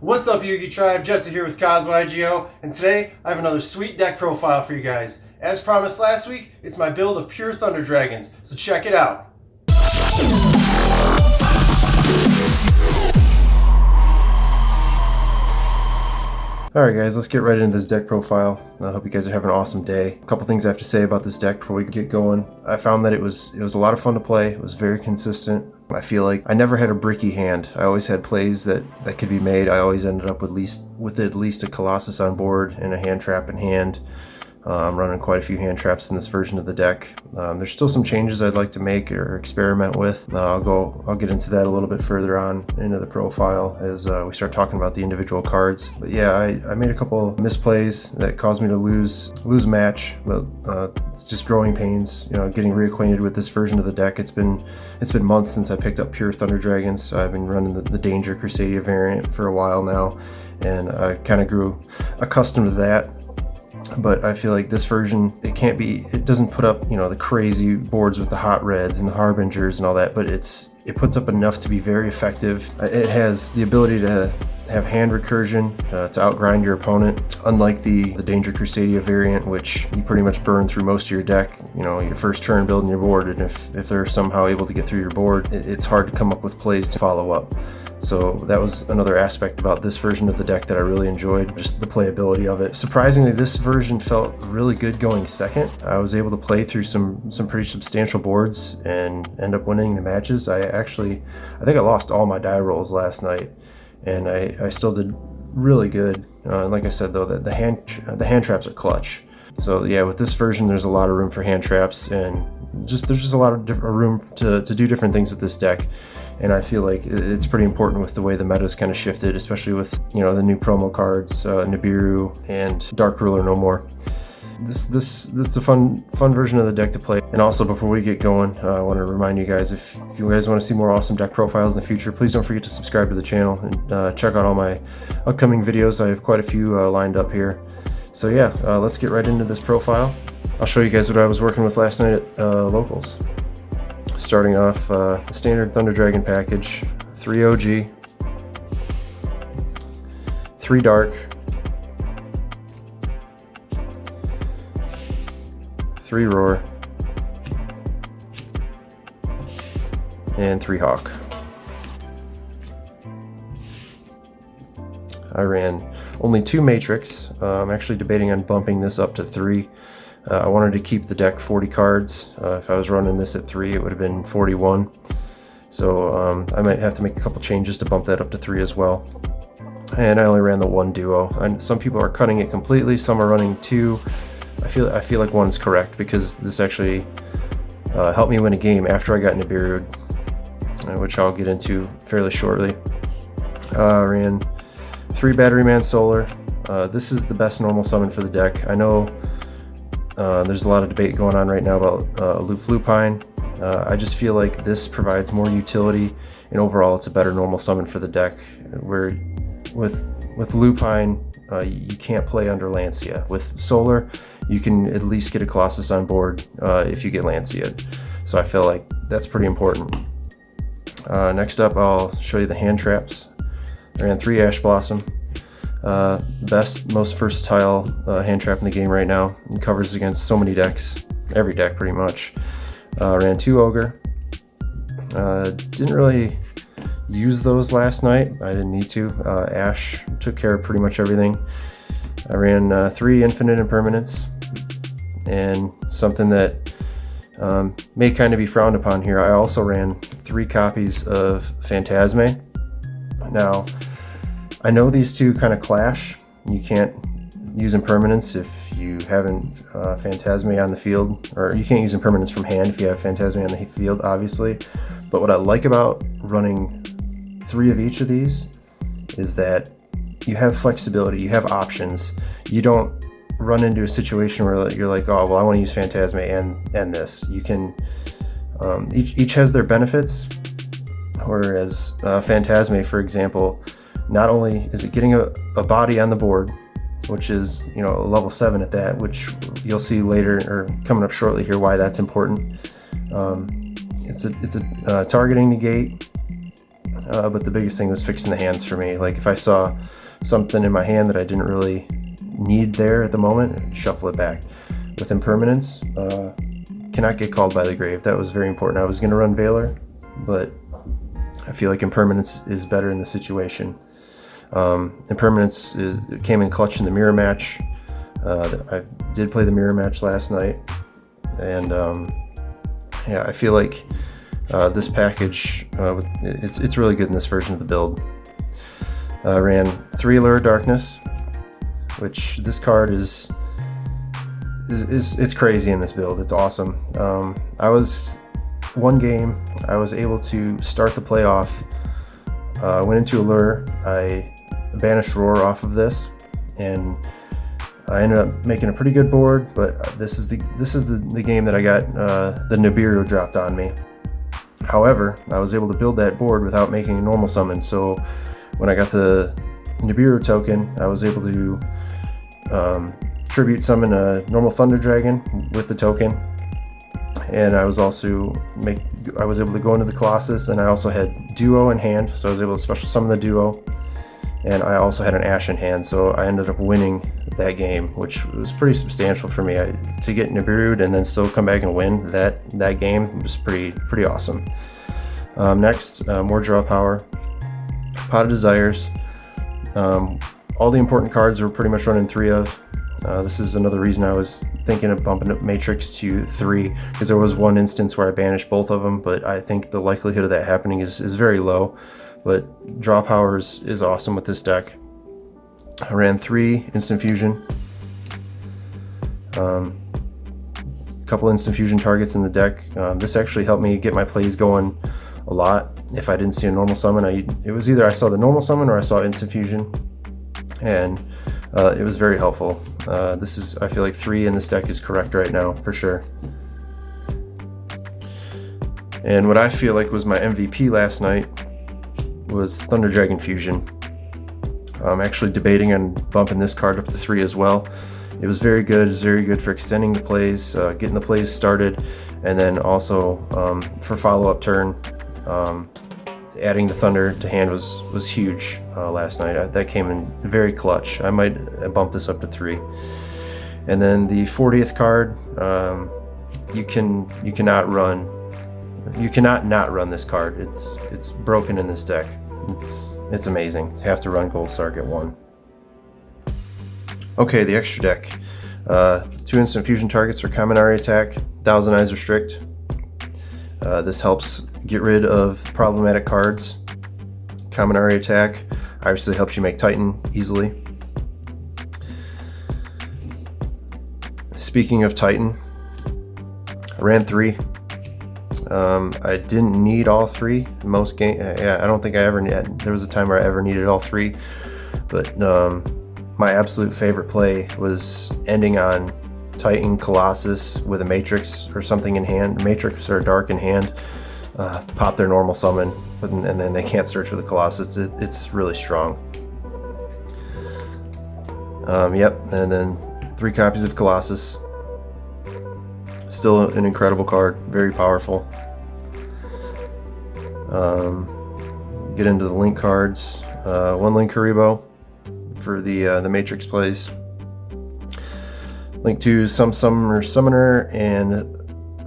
What's up, Yugi Tribe? Jesse here with Koz YGO, and today I have another sweet deck profile for you guys. As promised last week, it's my build of pure Thunder Dragons, so check it out. Alright guys, let's get right into this deck profile. I hope you guys are having an awesome day. A couple things I have to say about this deck before we get going. I found that it was a lot of fun to play. It was very consistent. I feel like I never had a bricky hand. I always had plays that could be made. I always ended up with at least a Colossus on board and a hand trap in hand. I'm running quite a few hand traps in this version of the deck. There's still some changes I'd like to make or experiment with. I'll get into that a little bit further on into the profile as we start talking about the individual cards. But yeah, I made a couple misplays that caused me to lose a match, but it's just growing pains. You know, getting reacquainted with this version of the deck. It's been months since I picked up pure Thunder Dragons. I've been running the Danger Crusadia variant for a while now, and I kind of grew accustomed to that. But I feel like this version, it doesn't put up, you know, the crazy boards with the hot reds and the harbingers and all that, but it puts up enough to be very effective. It has the ability to have hand recursion to outgrind your opponent, unlike the Danger Crusadia variant, which you pretty much burn through most of your deck, you know, your first turn building your board, and if they're somehow able to get through your board, it's hard to come up with plays to follow up. So that was another aspect about this version of the deck that I really enjoyed, just the playability of it. Surprisingly, this version felt really good going second. I was able to play through some pretty substantial boards and end up winning the matches. I think I lost all my die rolls last night, and I still did really good. Like I said though, the hand traps are clutch. So yeah, with this version, there's a lot of room for hand traps, and there's just a lot of room to do different things with this deck. And I feel like it's pretty important with the way the meta's kind of shifted, especially with, you know, the new promo cards, Nibiru and Dark Ruler No More. This is a fun version of the deck to play. And also, before we get going, I want to remind you guys, if you guys want to see more awesome deck profiles in the future, please don't forget to subscribe to the channel and check out all my upcoming videos. I have quite a few lined up here. So yeah, let's get right into this profile. I'll show you guys what I was working with last night at locals. Starting off, the standard Thunder Dragon package, 3 OG, 3 Dark, 3 Roar, and 3 Hawk. I ran only 2 Matrix. I'm actually debating on bumping this up to 3. I wanted to keep the deck 40 cards. If I was running this at 3, it would have been 41. So I might have to make a couple changes to bump that up to 3 as well. And I only ran the 1 duo. And some people are cutting it completely. Some are running 2. I feel like 1's correct, because this actually helped me win a game after I got Nibiru, which I'll get into fairly shortly. I ran 3 Batteryman Solar. This is the best normal summon for the deck. I know there's a lot of debate going on right now about Lupine. I just feel like this provides more utility, and overall it's a better normal summon for the deck, where with Lupine you can't play under Lancia. With Solar you can at least get a Colossus on board if you get Lancia. So I feel like that's pretty important. Next up, I'll show you the hand traps. I ran 3 Ash Blossom. Best, most versatile hand trap in the game right now. It covers against so many decks, every deck pretty much. Ran 2 Ogre. Didn't really use those last night. I didn't need to. Ash took care of pretty much everything. I ran 3 Infinite Impermanence, and something that may kind of be frowned upon here, I also ran 3 copies of Phantasme. Now, I know these two kind of clash. You can't use Impermanence if you haven't Phantasme on the field, or you can't use Impermanence from hand if you have Phantasme on the field, obviously. But what I like about running 3 of each of these is that you have flexibility, you have options. You don't run into a situation where you're like, oh, well, I want to use Phantasme and this. You can, each has their benefits, whereas Phantasme, for example, not only is it getting a body on the board, which is, you know, a level 7 at that, which you'll see later or coming up shortly here why that's important. It's a targeting negate. but the biggest thing was fixing the hands for me. Like if I saw something in my hand that I didn't really need there at the moment, shuffle it back. With impermanence, cannot get called by the grave. That was very important. I was going to run Valor, but I feel like impermanence is better in the situation. Impermanence came in clutch in the mirror match. I did play the mirror match last night, and yeah, I feel like this package, it's really good in this version of the build. Ran 3 Allure of Darkness, which this card is it's crazy in this build. It's awesome. One game I was able to start the play off. Went into Allure. I banished Roar off of this, and I ended up making a pretty good board. But this is the game that I got the Nibiru dropped on me. However, I was able to build that board without making a normal summon. So when I got the Nibiru token, I was able to tribute summon a normal Thunder Dragon with the token, and I was able to go into the Colossus, and I also had Duo in hand, so I was able to special summon the Duo, and I also had an Ash in hand, so I ended up winning that game, which was pretty substantial for me. To get Nibiru'd and then still come back and win that game was pretty awesome. Next, more draw power, Pot of Desires. All the important cards were pretty much running 3 of. This is another reason I was thinking of bumping up Matrix to 3, because there was one instance where I banished both of them, but I think the likelihood of that happening is very low. But draw power is awesome with this deck. I ran 3 Instant Fusion. A couple Instant Fusion targets in the deck. This actually helped me get my plays going a lot. If I didn't see a normal summon, it was either I saw the normal summon or I saw Instant Fusion, and it was very helpful. I feel like 3 in this deck is correct right now, for sure. And what I feel like was my MVP last night was Thunder Dragon Fusion. I'm actually debating on bumping this card up to 3 as well. It was very good. It was very good for extending the plays, getting the plays started, and then also for follow-up turn. Adding the Thunder to hand was huge last night. That came in very clutch. I might bump this up to 3. And then the 40th card, you cannot not run this card. It's broken in this deck. It's amazing. You have to run Gold Star, get 1. Okay, the extra deck. 2 Instant Fusion targets for Kaminari attack. Thousand Eyes Restrict. This helps get rid of problematic cards. Kaminari attack obviously helps you make Titan easily. Speaking of Titan, I ran 3. I didn't need all 3 most game. Yeah, I don't think I ever need. There was a time where I ever needed all 3, but my absolute favorite play was ending on Titan Colossus with a Matrix or something in hand, Matrix or Dark in hand. Pop their normal summon, and then they can't search for the Colossus. It's really strong. Yep, and then 3 copies of Colossus. Still an incredible card, very powerful. Get into the link cards. 1 Link Karibo for the Matrix plays. Link to some Summoner and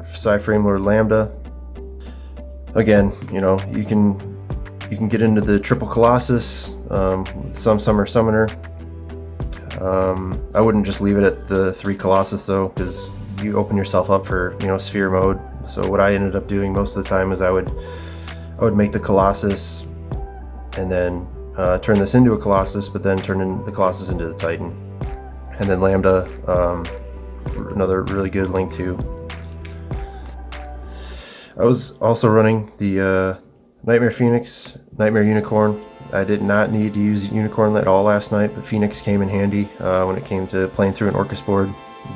Psyframe Lord Lambda. Again, you can get into the triple Colossus, some Summoner. I wouldn't just leave it at the 3 Colossus though, because you open yourself up for sphere mode. So what I ended up doing most of the time is I would make the Colossus and then turn this into a Colossus, but then turn the Colossus into the Titan, and then Lambda, another really good link too. I was also running the Nightmare Phoenix, Nightmare Unicorn. I did not need to use Unicorn at all last night, but Phoenix came in handy when it came to playing through an Orcus board,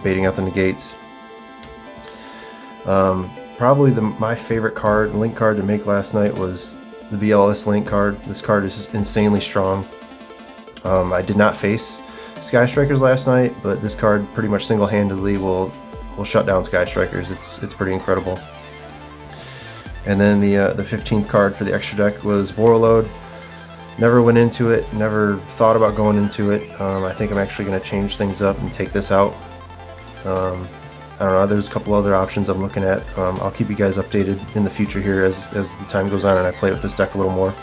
baiting out the negates. Probably my favorite link card to make last night was the BLS link card. This card is insanely strong. I did not face Sky Strikers last night, but this card pretty much single-handedly will shut down Sky Strikers. It's pretty incredible. And then the 15th card for the extra deck was Warlord. Never went into it, never thought about going into it. I think I'm actually going to change things up and take this out. I don't know, there's a couple other options I'm looking at. I'll keep you guys updated in the future here as the time goes on and I play with this deck a little more.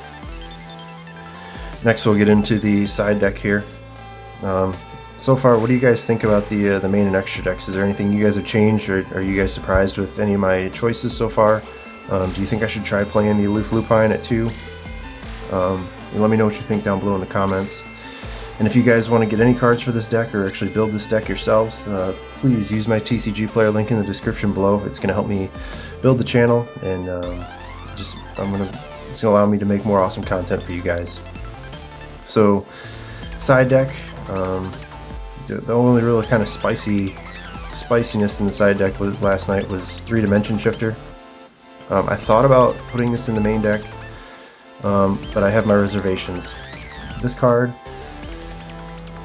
Next we'll get into the side deck here. So far, what do you guys think about the main and extra decks? Is there anything you guys have changed, or are you guys surprised with any of my choices so far? Do you think I should try playing the Aloof Lupine at 2? Let me know what you think down below in the comments. And if you guys want to get any cards for this deck or actually build this deck yourselves, please use my TCG player link in the description below. It's going to help me build the channel, and it's going to allow me to make more awesome content for you guys. So, side deck, the only really kind of spiciness in the side deck last night was 3-Dimension Shifter. I thought about putting this in the main deck, but I have my reservations. This card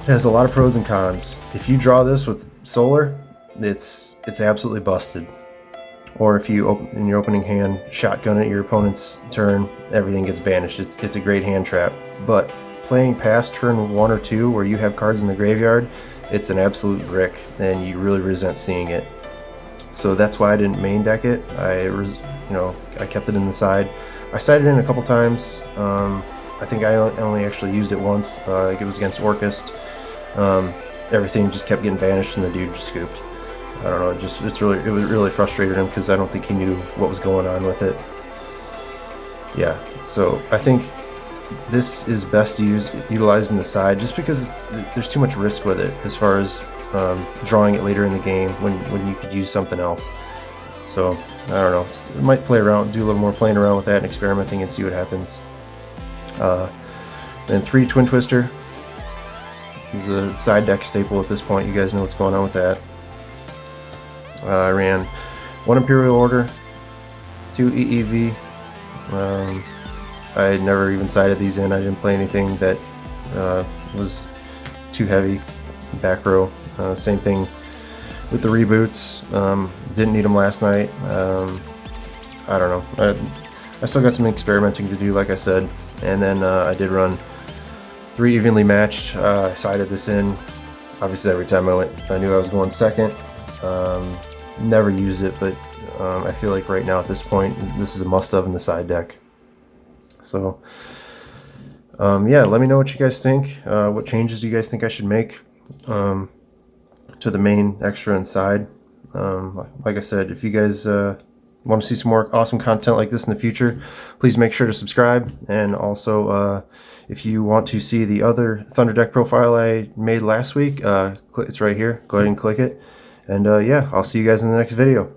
has a lot of pros and cons. If you draw this with Solar, it's absolutely busted. Or if you in your opening hand shotgun at your opponent's turn, everything gets banished. It's a great hand trap. But playing past turn 1 or 2 where you have cards in the graveyard, it's an absolute brick, and you really resent seeing it. So that's why I didn't main deck it. I kept it in the side. I sided in a couple times. I think I only actually used it once. It was against Orcust. Everything just kept getting banished and the dude just scooped. I don't know, it really frustrated him because I don't think he knew what was going on with it. Yeah, so I think this is best utilized in the side just because there's too much risk with it as far as drawing it later in the game when you could use something else. So I don't know, I might play around, do a little more playing around with that and experimenting and see what happens. Then 3 Twin Twister. This is a side deck staple at this point. You guys know what's going on with that. I ran 1 Imperial Order, 2 EEV. I had never even sided these in. I didn't play anything that was too heavy. Back row. Same thing with the reboots. Didn't need them last night. I don't know. I still got some experimenting to do, like I said. And then I did run 3 evenly matched. I sided this in. Obviously, every time I knew I was going second. Never used it, but I feel like right now at this point, this is a must-have in the side deck. So, yeah, let me know what you guys think. What changes do you guys think I should make to the main, extra, and side? Like I said, if you guys want to see some more awesome content like this in the future, please make sure to subscribe. And also, if you want to see the other Thunder deck profile I made last week, it's right here. Go ahead and click it. And yeah, I'll see you guys in the next video.